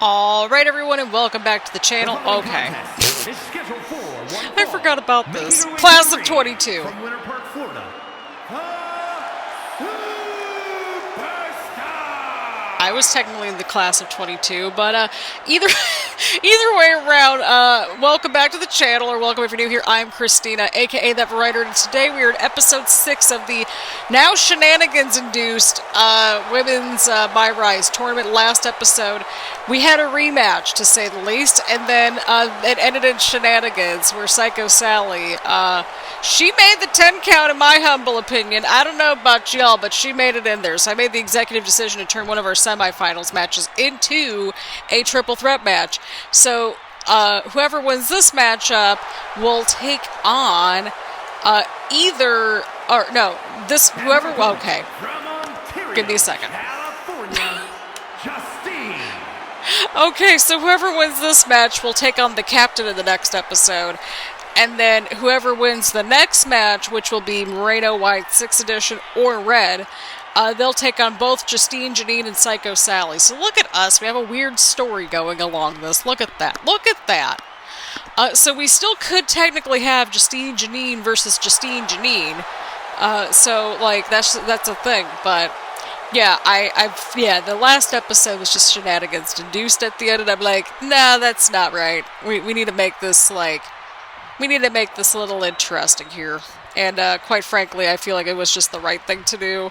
Alright everyone, and welcome back to the channel. Okay. I forgot about this. Class of 22. I was technically in the class of 22, but either way around, welcome back to the channel, or welcome if you're new here. I'm Christina, aka That Writer, and today we are in episode 6 of the now shenanigans-induced women's MyRise tournament. Last episode, we had a rematch, to say the least, and then it ended in shenanigans, where Psycho Sally, she made the 10 count, in my humble opinion. I don't know about y'all, but she made it in there, so I made the executive decision to turn one of our semifinals matches into a triple threat match. So whoever wins this matchup will take on okay, give me a second. Okay, so whoever wins this match will take on the captain in the next episode, and then whoever wins the next match, which will be Moreno, Wyatt Sicks Edition, or Red, they'll take on both Justine Janine and Psycho Sally. So look at us. We have a weird story going along this. Look at that. Look at that. So we still could technically have Justine Janine versus Justine Janine. So, like, that's a thing. But, yeah, the last episode was just shenanigans induced at the end, and I'm like, nah, that's not right. We need to make this, we need to make this a little interesting here. And, quite frankly, I feel like it was just the right thing to do.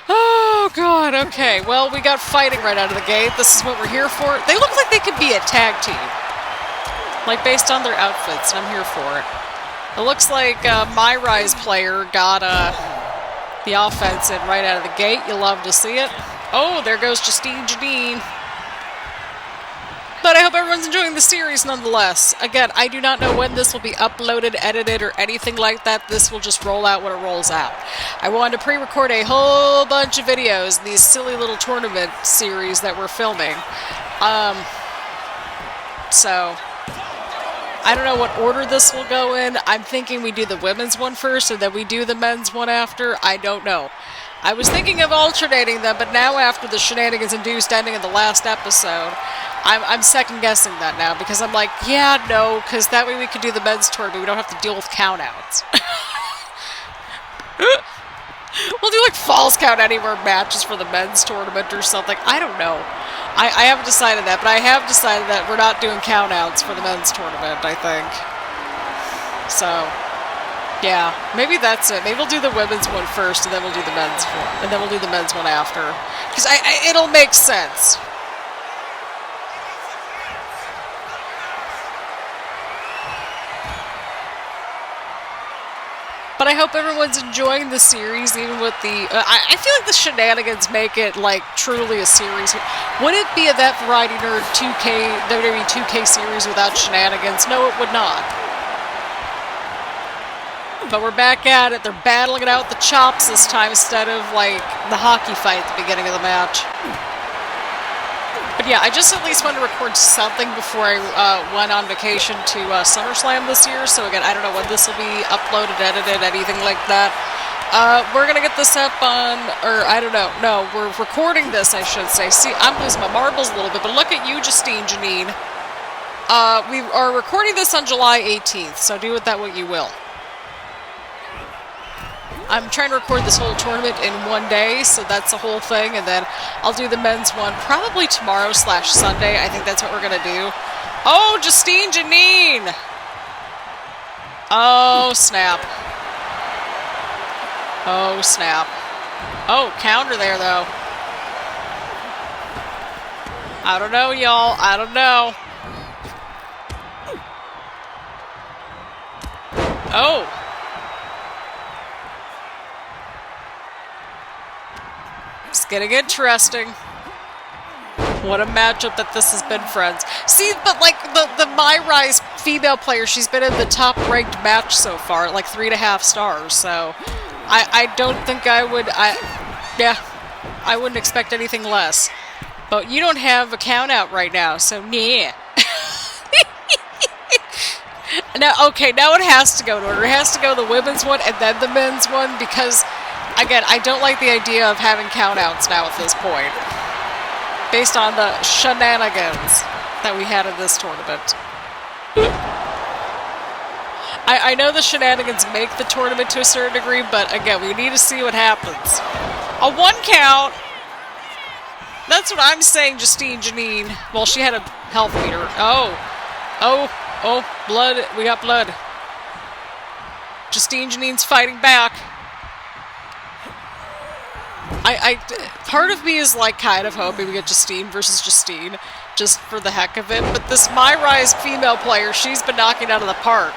Oh, God, okay. Well, we got fighting right out of the gate. This is what we're here for. They look like they could be a tag team. Like, based on their outfits, and I'm here for it. It looks like a MyRise player got the offense in right out of the gate. You love to see it. Oh, there goes Justine Janine. But I hope everyone's enjoying the series nonetheless. Again, I do not know when this will be uploaded, edited, or anything like that. This will just roll out when it rolls out. I wanted to pre-record a whole bunch of videos in these silly little tournament series that we're filming. So, I don't know what order this will go in. I'm thinking we do the women's one first, and then we do the men's one after. I don't know. I was thinking of alternating them, but now after the shenanigans-induced ending of the last episode, I'm second-guessing that now, because I'm like, yeah, no, because that way we could do the men's tournament. We don't have to deal with countouts. We'll do, like, falls count anywhere matches for the men's tournament or something. I don't know. I haven't decided that, but I have decided that we're not doing countouts for the men's tournament, I think. So, yeah, maybe that's it. Maybe we'll do the women's one first, and then we'll do the men's one, and then we'll do the men's one after. Because it'll make sense. But I hope everyone's enjoying the series, even with the... I feel like the shenanigans make it, like, truly a series. Would it be a That Variety Nerd 2K, WWE 2K series without shenanigans? No, it would not. But we're back at it. They're battling it out with the chops this time instead of, like, the hockey fight at the beginning of the match. But yeah, I just at least wanted to record something before I went on vacation to Summerslam this year. So again, I don't know when this will be uploaded, edited, anything like that. We're going to get this up on, or I don't know. No, we're recording this, I should say. See, I'm losing my marbles a little bit, but look at you, Justine Janine. We are recording this on July 18th, so do with that what you will. I'm trying to record this whole tournament in one day, so that's the whole thing, and then I'll do the men's one probably tomorrow/Sunday. I think that's what we're going to do. Oh, Justine Janine! Oh, snap. Oh, snap. Oh, counter there, though. I don't know, y'all. I don't know. Oh. It's getting interesting. What a matchup that this has been, friends. See, but like the MyRise female player, she's been in the top-ranked match so far, at like 3.5 stars. So I don't think I would. I wouldn't expect anything less. But you don't have a count out right now, so yeah. Now, okay, now it has to go in order. It has to go the women's one and then the men's one because, again, I don't like the idea of having countouts now at this point. based on the shenanigans that we had in this tournament. I know the shenanigans make the tournament to a certain degree, but again, we need to see what happens. A 1 count. That's what I'm saying, Justine Janine. Well, she had a health meter. Oh, blood. We got blood. Justine Janine's fighting back. Part of me is like kind of hoping we get Justine versus Justine, just for the heck of it. But this MyRise female player, she's been knocking out of the park.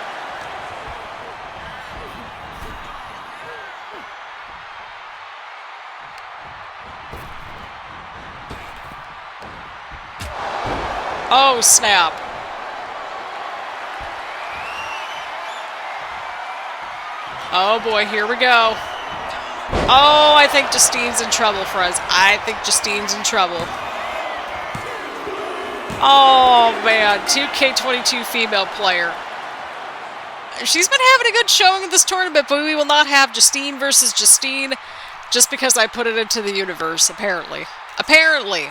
Oh, snap. Oh boy, here we go. Oh, I think Justine's in trouble, friends. I think Justine's in trouble. Oh, man. 2K22 female player. She's been having a good showing in this tournament, but we will not have Justine versus Justine just because I put it into the universe, apparently. Apparently.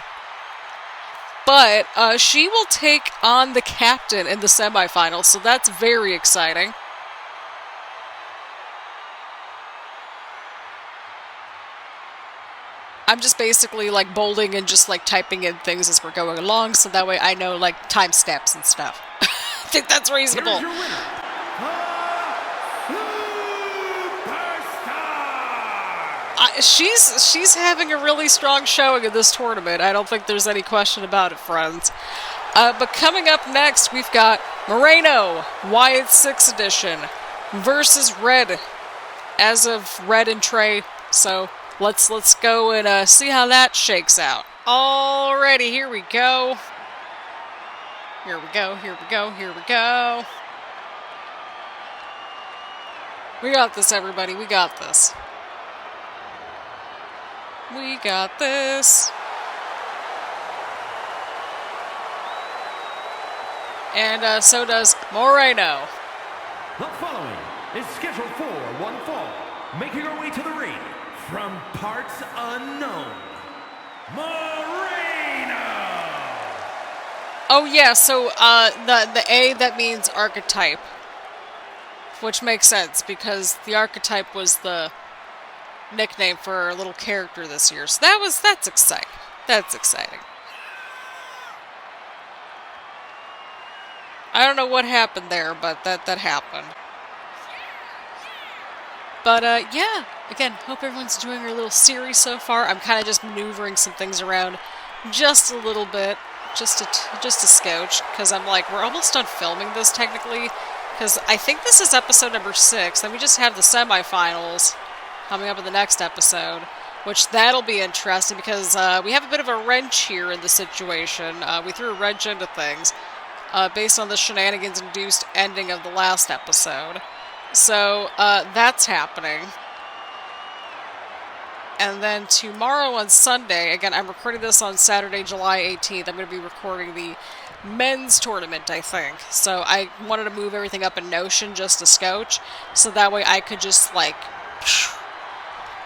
But she will take on the captain in the semifinals, so that's very exciting. I'm just basically like bolding and just like typing in things as we're going along, so that way I know like timestamps and stuff. I think that's reasonable. She's having a really strong showing in this tournament. I don't think there's any question about it, friends. But coming up next, we've got Moreno, Wyatt Sicks Edition, versus Red, as of Red and Tre. So let's go and see how that shakes out. Alrighty, here we go. Here we go. Here we go. Here we go. We got this, everybody. We got this. We got this. And so does Moreno. The following is scheduled for one fall. Making our way to the ring from parts unknown, Moreno. Oh yeah, so the A, that means archetype, which makes sense because the archetype was the nickname for our little character this year. So that's exciting. That's exciting. I don't know what happened there, but that happened. But yeah, again, hope everyone's enjoying our little series so far. I'm kind of just maneuvering some things around just a little bit, just a scotch, because I'm like, we're almost done filming this technically, because I think this is episode number 6. Then we just have the semifinals coming up in the next episode, which that'll be interesting because we have a bit of a wrench here in the situation. We threw a wrench into things based on the shenanigans-induced ending of the last episode. So that's happening. And then tomorrow on Sunday, again, I'm recording this on Saturday, July 18th. I'm going to be recording the men's tournament, I think. So I wanted to move everything up in Notion just a scotch, so that way I could just like...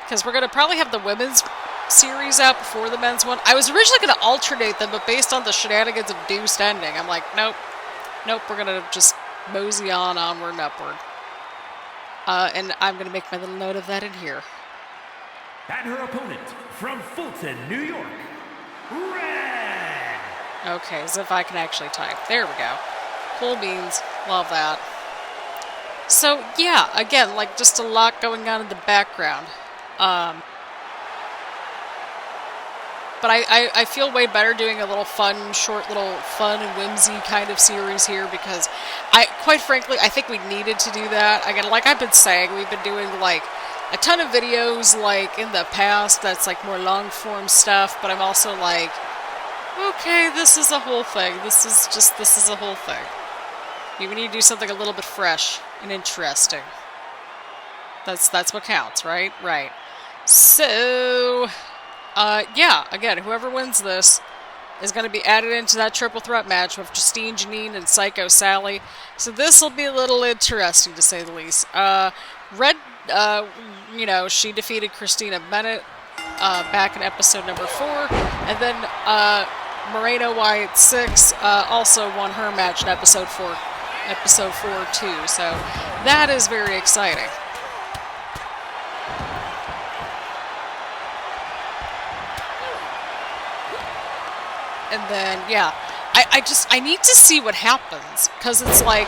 Because we're going to probably have the women's series out before the men's one. I was originally going to alternate them, but based on the shenanigans-induced ending, I'm like, nope, we're going to just mosey on, onward and upward. And I'm going to make my little note of that in here. And her opponent, from Fulton, New York, Red! Okay, as if I can actually type. There we go. Cool beans. Love that. So, yeah, again, like, just a lot going on in the background. But I feel way better doing a little fun, short little fun and whimsy kind of series here because quite frankly, I think we needed to do that. Again, like I've been saying, we've been doing like a ton of videos like in the past that's like more long form stuff, but I'm also like, okay, this is a whole thing. This is a whole thing. We need to do something a little bit fresh and interesting. That's what counts, right? Right. So, yeah, again, whoever wins this is going to be added into that triple threat match with Justine Janine and Psycho Sally. So this will be a little interesting, to say the least. Red, you know, she defeated Christina Bennett back in episode number 4. And then Moreno, Wyatt Sicks also won her match in episode 4 too. So that is very exciting. And then, yeah, I need to see what happens, because it's like,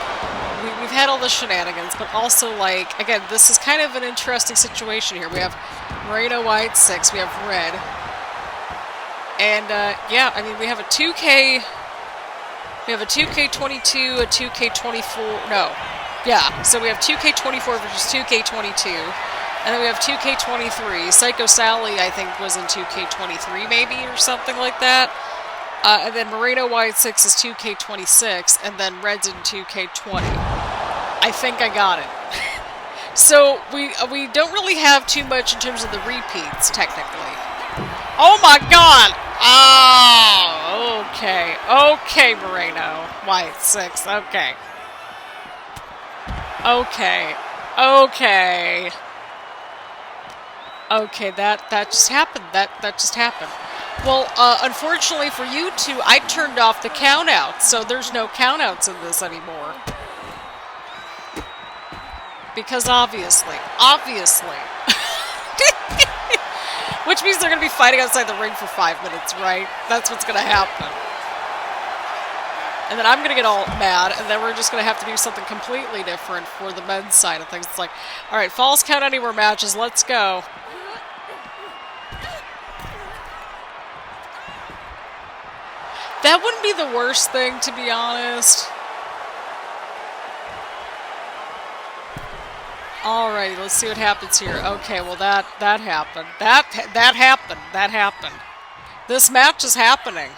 we've had all the shenanigans, but also, like, again, this is kind of an interesting situation here. We have Moreno, Wyatt Sicks, we have Red, and, yeah, I mean, we have a 2K, we have a 2K22, a 2K24, no, yeah, so we have 2K24 versus 2K22, and then we have 2K23. Psycho Sally, I think, was in 2K23, maybe, or something like that. And then Moreno, Wyatt Sicks is 2K26, and then Red's in 2K20. I think I got it. So we don't really have too much in terms of the repeats, technically. Oh my god! Oh, okay. Okay, Moreno, Wyatt Sicks, okay. Okay. Okay. Okay, that just happened. That just happened. Well, unfortunately for you two, I turned off the countouts, so there's no countouts in this anymore. Because obviously. Which means they're going to be fighting outside the ring for 5 minutes, right? That's what's going to happen. And then I'm going to get all mad, and then we're just going to have to do something completely different for the men's side of things. It's like, alright, Falls Count Anywhere matches, let's go. That wouldn't be the worst thing, to be honest. Alrighty, let's see what happens here. Okay, well that happened. That happened. This match is happening.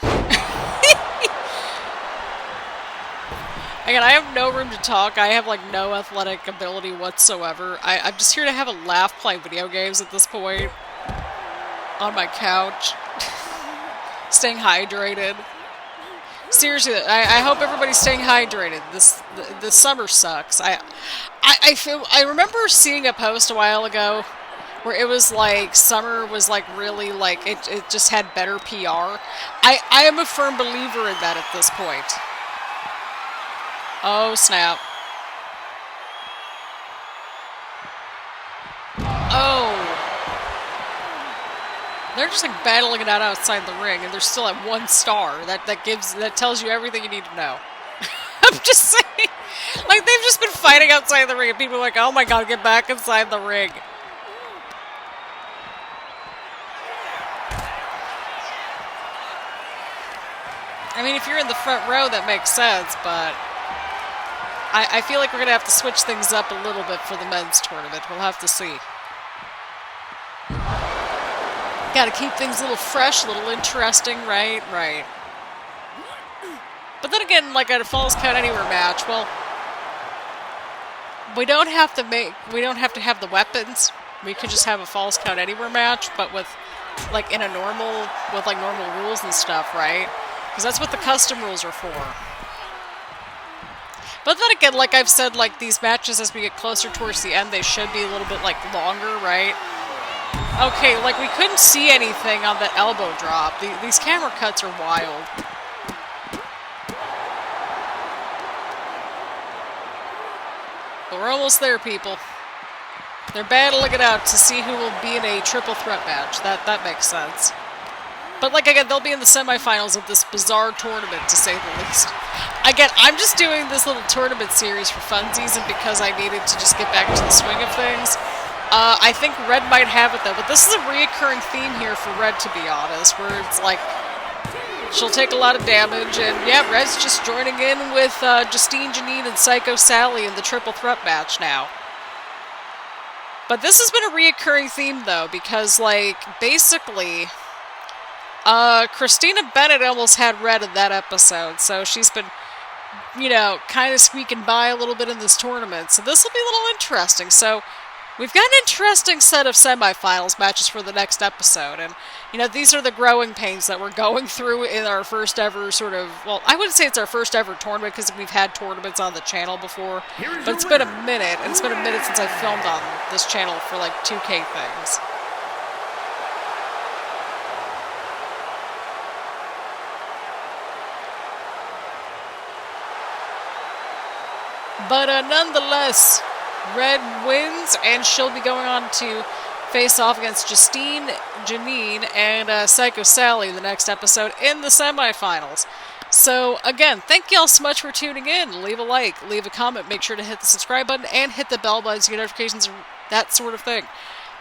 Again, I have no room to talk. I have, like, no athletic ability whatsoever. I'm just here to have a laugh playing video games at this point. On my couch. Staying hydrated. Seriously, I hope everybody's staying hydrated. The summer sucks. I remember seeing a post a while ago where it was like summer was like really like it just had better PR. I am a firm believer in that at this point. Oh snap. Oh. They're just like battling it out outside the ring, and they're still at 1 star. That tells you everything you need to know. I'm just saying, like, they've just been fighting outside the ring, and people are like, "Oh my god, get back inside the ring." I mean, if you're in the front row, that makes sense, but I feel like we're gonna have to switch things up a little bit for the men's tournament. We'll have to see. Gotta keep things a little fresh, a little interesting, right? Right. But then again, like at a Falls Count Anywhere match, well, we don't have to have the weapons. We could just have a Falls Count Anywhere match, but with, like, in a normal, with, like, normal rules and stuff, right? Because that's what the custom rules are for. But then again, like I've said, like, these matches, as we get closer towards the end, they should be a little bit, like, longer, right? Okay, like, we couldn't see anything on that elbow drop. These camera cuts are wild. But we're almost there, people. They're battling it out to see who will be in a triple threat match. That makes sense. But, like, again, they'll be in the semifinals of this bizarre tournament, to say the least. Again, I'm just doing this little tournament series for funsies and because I needed to just get back into the swing of things. I think Red might have it, though, but this is a reoccurring theme here for Red, to be honest, where it's like, she'll take a lot of damage, and yeah, Red's just joining in with Justine Janine and Psycho Sally in the triple threat match now. But this has been a reoccurring theme, though, because, like, basically, Christina Bennett almost had Red in that episode, so she's been, you know, kind of squeaking by a little bit in this tournament, so this will be a little interesting. So we've got an interesting set of semifinals matches for the next episode, and, you know, these are the growing pains that we're going through in our first ever sort of, well, I wouldn't say it's our first ever tournament, because we've had tournaments on the channel before, but it's been a minute, and it's been a minute since I filmed on this channel for, like, 2K things. But nonetheless, Red wins, and she'll be going on to face off against Justine Janine and Psycho Sally in the next episode in the semifinals. So, again, thank you all so much for tuning in. Leave a like, leave a comment, make sure to hit the subscribe button, and hit the bell button to get notifications and that sort of thing.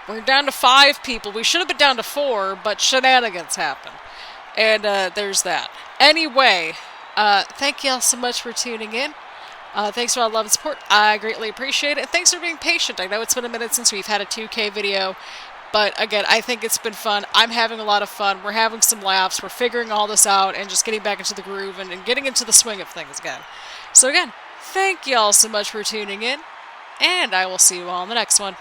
We're down to 5 people. We should have been down to 4, but shenanigans happened. And there's that. Anyway, thank you all so much for tuning in. Thanks for all the love and support. I greatly appreciate it. And thanks for being patient. I know it's been a minute since we've had a 2K video. But again, I think it's been fun. I'm having a lot of fun. We're having some laughs. We're figuring all this out and just getting back into the groove and getting into the swing of things again. So again, thank you all so much for tuning in. And I will see you all in the next one.